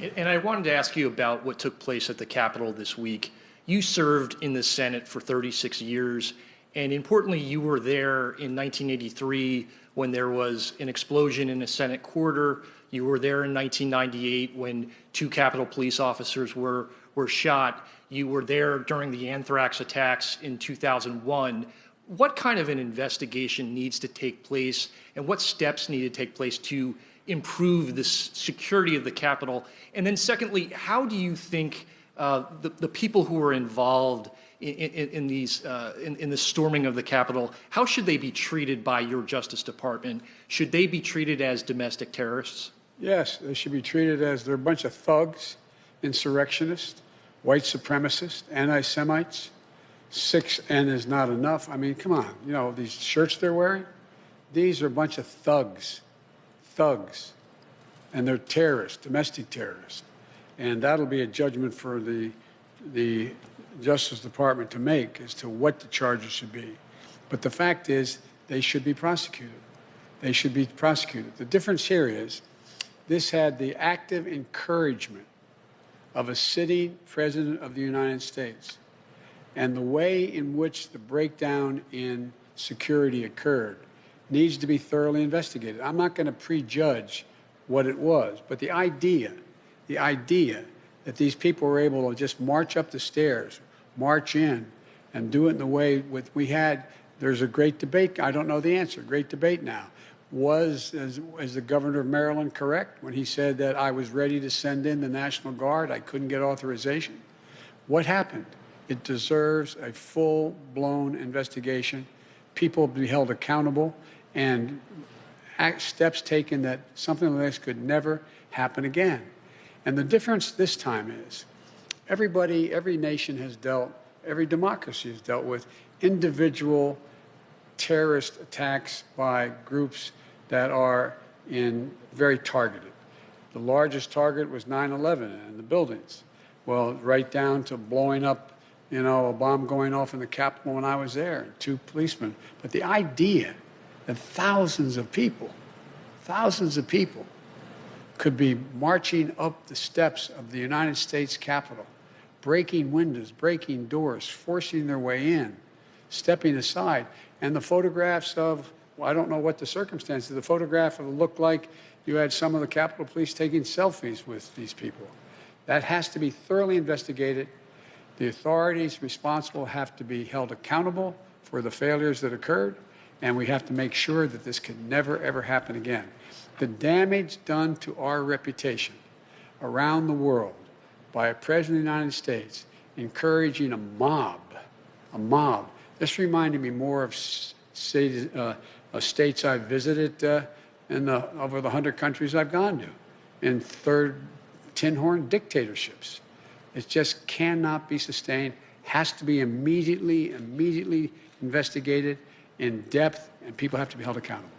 And I wanted to ask you about what took place at the Capitol this week. You served in the Senate for 36 years, and importantly, you were there in 1983 when there was an explosion in a Senate corridor. You were there in 1998 when two Capitol police officers were shot. You were there during the anthrax attacks in 2001. What kind of an investigation needs to take place, and what steps need to take place to improve the security of the Capitol? And then secondly, how do you think the people who were involved in the storming of the Capitol, how should they be treated by your Justice Department? Should they be treated as domestic terrorists? Yes, they should be treated as they're a bunch of thugs, insurrectionists, white supremacists, anti-Semites. 6N is not enough. I mean, come on. You know, these shirts they're wearing, these are a bunch of thugs. And they're terrorists, domestic terrorists. And that'll be a judgment for the Justice Department to make as to what the charges should be. But the fact is, they should be prosecuted. They should be prosecuted. The difference here is, this had the active encouragement of a sitting president of the United States. And the way in which the breakdown in security occurred needs to be thoroughly investigated. I'm not going to prejudge what it was, but the idea that these people were able to just march up the stairs, march in, and do it in the way we had, there's a great debate. I don't know the answer. Great debate now. Was the governor of Maryland correct when he said that I was ready to send in the National Guard? I couldn't get authorization. What happened? It deserves a full-blown investigation. People be held accountable, and steps taken that something like this could never happen again. And the difference this time is every nation has dealt, every democracy has dealt with individual terrorist attacks by groups that are very targeted. The largest target was 9/11 and the buildings. Well, right down to blowing up, a bomb going off in the Capitol when I was there, and 2 policemen. But the idea that thousands of people could be marching up the steps of the United States Capitol, breaking windows, breaking doors, forcing their way in, stepping aside. And the photographs of, well, I don't know what the circumstances, the photograph of it looked like you had some of the Capitol Police taking selfies with these people. That has to be thoroughly investigated. The authorities responsible have to be held accountable for the failures that occurred, and we have to make sure that this can never, ever happen again. The damage done to our reputation around the world by a president of the United States encouraging a mob. This reminded me more of states I've visited over the 100 countries I've gone to, in third tin horn dictatorships. It just cannot be sustained, has to be immediately investigated in depth, and people have to be held accountable.